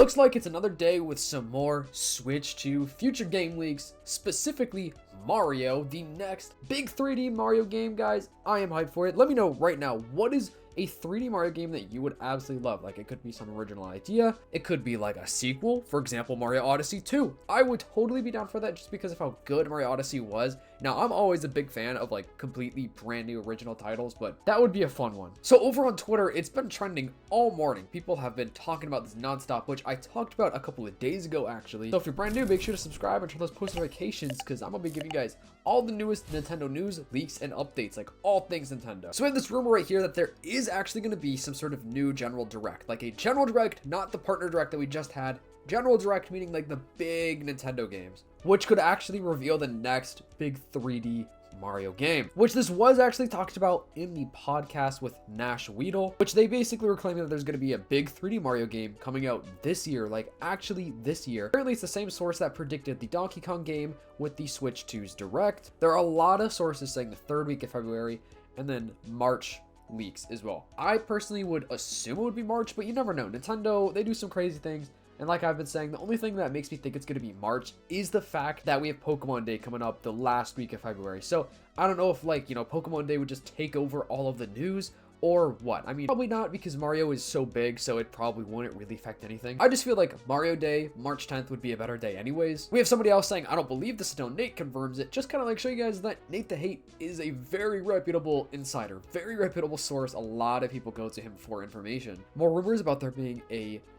Looks like it's another day with some more Switch 2 future game leaks, specifically Mario, the next big 3D Mario game, guys. I am hyped for it. Let me know right now, what is a 3D Mario game that you would absolutely love? Like, it could be some original idea. It could be like a sequel. For example, Mario Odyssey 2. I would totally be down for that just because of how good Mario Odyssey was. Now, I'm always a big fan of like completely brand new original titles, but that would be a fun one. So over on Twitter, it's been trending all morning. People have been talking about this nonstop, which I talked about a couple of days ago, actually. So if you're brand new, make sure to subscribe and turn those post notifications because I'm gonna be giving you guys all the newest Nintendo news, leaks, and updates, like all things Nintendo. So we have this rumor right here that there is actually going to be some sort of new general direct, like a general direct, not the partner direct that we just had. General direct meaning like the big Nintendo games, which could actually reveal the next big 3D Mario game, which this was actually talked about in the podcast with Nash Weedle, which they basically were claiming that there's going to be a big 3D Mario game coming out this year, like actually this year. Apparently it's the same source that predicted the Donkey Kong game with the Switch 2's Direct. There are a lot of sources saying the third week of February and then March leaks as well. I personally would assume it would be March, but you never know. Nintendo, they do some crazy things. And like I've been saying, the only thing that makes me think it's going to be March is the fact that we have Pokemon Day coming up the last week of February. So I don't know if like, you know, Pokemon Day would just take over all of the news or what. I mean, probably not because Mario is so big, so it probably wouldn't really affect anything. I just feel like Mario Day, March 10th would be a better day anyways. We have somebody else saying, I don't believe this until Nate confirms it. Just kind of like show you guys that Nate the Hate is a very reputable insider, very reputable source. A lot of people go to him for information. More rumors about there being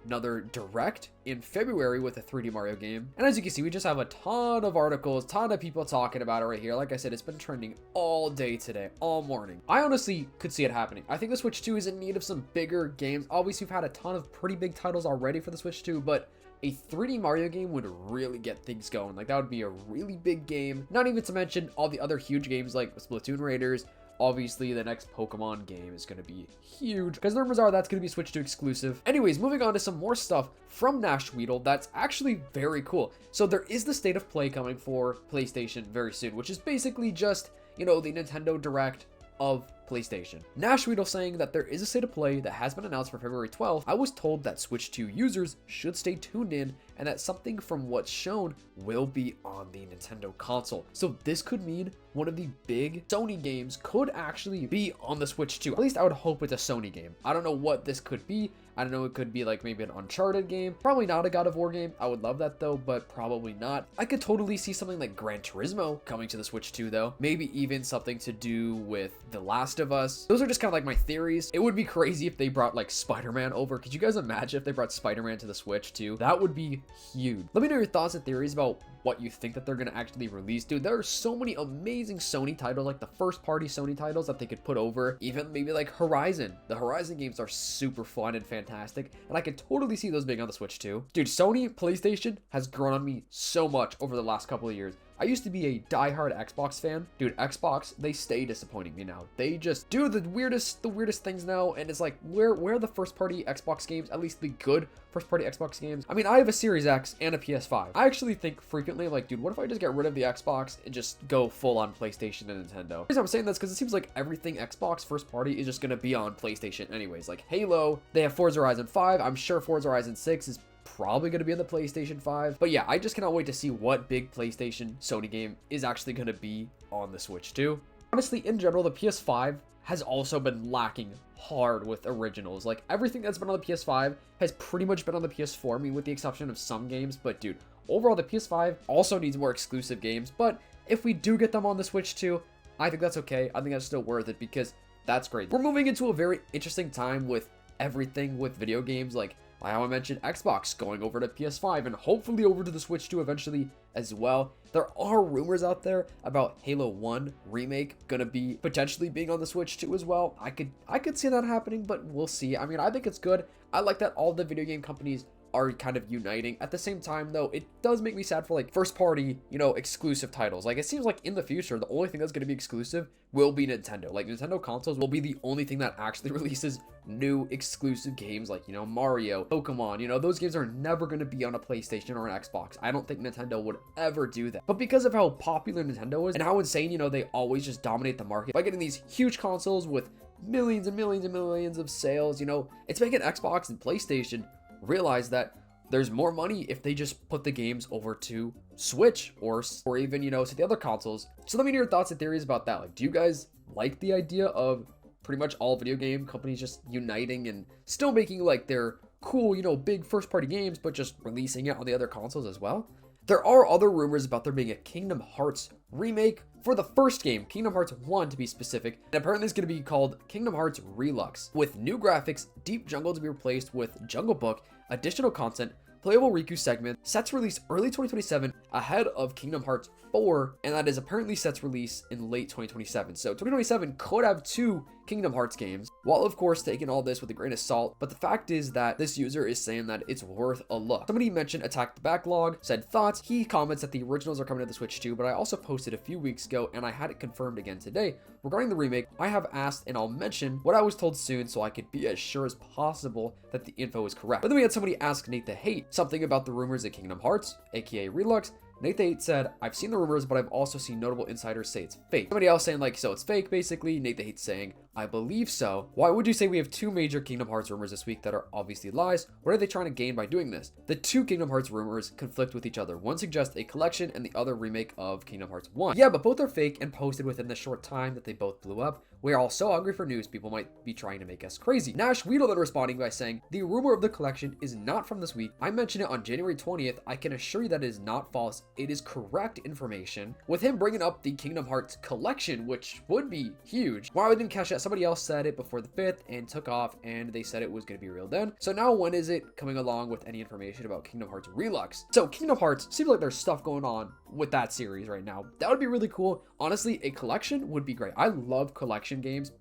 another direct in February with a 3D Mario game. And as you can see, we just have a ton of articles, ton of people talking about it right here. Like I said, it's been trending all day today, all morning. I honestly could see it happening. I think the Switch 2 is in need of some bigger games. Obviously, we've had a ton of pretty big titles already for the Switch 2, but a 3D Mario game would really get things going. Like, that would be a really big game. Not even to mention all the other huge games like Splatoon Raiders. Obviously, the next Pokemon game is going to be huge because the rumors are that's going to be Switch 2 exclusive. Anyways, moving on to some more stuff from Nash Weedle that's actually very cool. So there is the State of Play coming for PlayStation very soon, which is basically just, you know, the Nintendo Direct of PlayStation. Nash Weedle saying that there is a State of Play that has been announced for February 12th. I was told that Switch 2 users should stay tuned in and that something from what's shown will be on the Nintendo console. So this could mean one of the big Sony games could actually be on the Switch 2. At least I would hope it's a Sony game. I don't know what this could be. I don't know, it could be like maybe an Uncharted game. Probably not a God of War game. I would love that though, but probably not. I could totally see something like Gran Turismo coming to the Switch 2 though. Maybe even something to do with The Last of Us. Those are just kind of like my theories. It would be crazy if they brought like Spider-Man over. Could you guys imagine if they brought Spider-Man to the Switch 2? That would be huge. Let me know your thoughts and theories about what you think that they're going to actually release. Dude, there are so many amazing Sony titles, like the first party Sony titles that they could put over. Even maybe like Horizon. The Horizon games are super fun and fantastic, and I could totally see those being on the Switch too. Dude, Sony PlayStation has grown on me so much over the last couple of years. I used to be a diehard Xbox fan. Dude, Xbox, they stay disappointing me now. They just do the weirdest things now, and it's like, where are the first party Xbox games, at least the good first party Xbox games? I mean, I have a Series X and a PS5. I actually think frequently, like, dude, what if I just get rid of the Xbox and just go full on PlayStation and Nintendo? The reason I'm saying this because it seems like everything Xbox first party is just gonna be on PlayStation anyways. Like Halo, they have Forza Horizon 5. I'm sure Forza Horizon 6 is probably going to be on the PlayStation 5. But yeah, I just cannot wait to see what big PlayStation Sony game is actually going to be on the Switch 2. Honestly, in general, the PS5 has also been lacking hard with originals. Like, everything that's been on the PS5 has pretty much been on the PS4, I mean, with the exception of some games. But dude, overall, the PS5 also needs more exclusive games. But if we do get them on the Switch 2, I think that's okay. I think that's still worth it because that's great. We're moving into a very interesting time with everything with video games, like how I mentioned Xbox going over to PS5 and hopefully over to the Switch 2 eventually as well. There are rumors out there about Halo 1 remake gonna be potentially being on the Switch 2 as well. I could see that happening, but we'll see. I mean, I think it's good. I like that all the video game companies are kind of uniting. At the same time though, it does make me sad for like first party, you know, exclusive titles. Like, it seems like in the future, the only thing that's going to be exclusive will be Nintendo. Like, Nintendo consoles will be the only thing that actually releases new exclusive games, like, you know, Mario, Pokemon. You know, those games are never going to be on a PlayStation or an Xbox. I don't think Nintendo would ever do that. But because of how popular Nintendo is and how insane, you know, they always just dominate the market by getting these huge consoles with millions and millions and millions of sales, you know, it's making Xbox and PlayStation realize that there's more money if they just put the games over to Switch or even, to the other consoles. So let me know your thoughts and theories about that. Like, do you guys like the idea of pretty much all video game companies just uniting and still making like their cool, big first party games, but just releasing it on the other consoles as well? There are other rumors about there being a Kingdom Hearts remake for the first game, Kingdom Hearts 1 to be specific, and apparently it's going to be called Kingdom Hearts Relux, with new graphics, Deep Jungle to be replaced with Jungle Book, additional content, playable Riku segment, set to release early 2027 ahead of Kingdom Hearts 4, and that is apparently set to release in late 2027. So 2027 could have 2 Kingdom Hearts games, while of course taking all this with a grain of salt, but the fact is that this user is saying that it's worth a look. Somebody mentioned Attack the Backlog, said thoughts. He comments that the originals are coming to the Switch too, but I also posted a few weeks ago and I had it confirmed again today. Regarding the remake, I have asked and I'll mention what I was told soon so I could be as sure as possible that the info is correct. But then we had somebody ask Nate the Hate something about the rumors of Kingdom Hearts, aka Relux. Nate the Hate said, I've seen the rumors, but I've also seen notable insiders say it's fake. Somebody else saying like, so it's fake basically. Nate the Hate saying, I believe so. Why would you say we have 2 major Kingdom Hearts rumors this week that are obviously lies? What are they trying to gain by doing this? The 2 Kingdom Hearts rumors conflict with each other. One suggests a collection and the other remake of Kingdom Hearts 1. Yeah, but both are fake and posted within the short time that they both blew up. We are all so hungry for news, people might be trying to make us crazy. Nash Weedle then responding by saying, the rumor of the collection is not from this week. I mentioned it on January 20th. I can assure you that it is not false. It is correct information. With him bringing up the Kingdom Hearts collection, which would be huge. Why we didn't catch that? Somebody else said it before the 5th and took off, and they said it was going to be real then. So now when is it coming along with any information about Kingdom Hearts Relux? So Kingdom Hearts seems like there's stuff going on with that series right now. That would be really cool. Honestly, a collection would be great. I love collection games.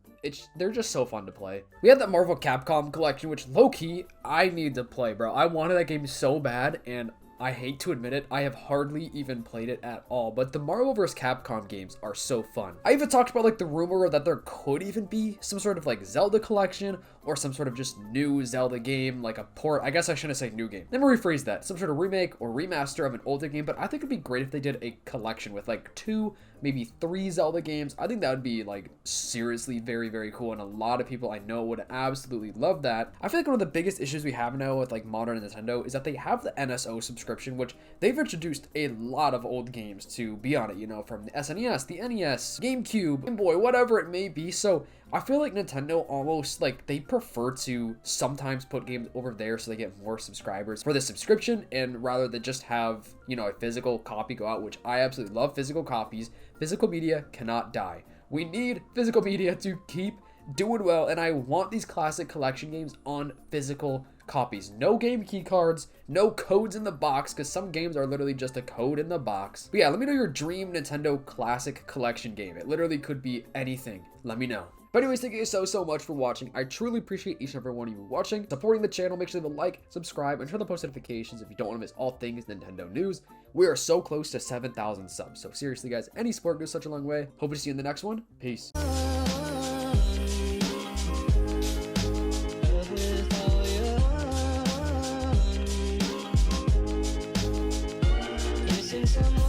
They're just so fun to play. We had that Marvel Capcom collection, which low-key I need to play, bro. I wanted that game so bad, and I hate to admit it, I have hardly even played it at all, but the Marvel vs. Capcom games are so fun. I even talked about like the rumor that there could even be some sort of like Zelda collection or some sort of just new Zelda game, like a port. I guess I shouldn't say new game. Let me rephrase that. Some sort of remake or remaster of an older game, but I think it'd be great if they did a collection with like 2, maybe 3 Zelda games. I think that would be like seriously very, very cool, and a lot of people I know would absolutely love that. I feel like one of the biggest issues we have now with like modern Nintendo is that they have the NSO subscription, which they've introduced a lot of old games to be on it, from the SNES, the NES, GameCube, Game Boy, whatever it may be. So I feel like Nintendo almost like they prefer to sometimes put games over there so they get more subscribers for the subscription, and rather than just have, a physical copy go out, which I absolutely love physical copies. Physical media cannot die. We need physical media to keep doing well, and I want these classic collection games on physical copies. No game key cards, no codes in the box, because some games are literally just a code in the box. But yeah, let me know your dream Nintendo classic collection game. It literally could be anything. Let me know. But anyways, thank you so much for watching. I truly appreciate each and every one of you watching, supporting the channel. Make sure to like, subscribe, and turn on the post notifications if you don't want to miss all things Nintendo news. We are so close to 7,000 subs. So seriously, guys, any support goes such a long way. Hope to see you in the next one. Peace. Some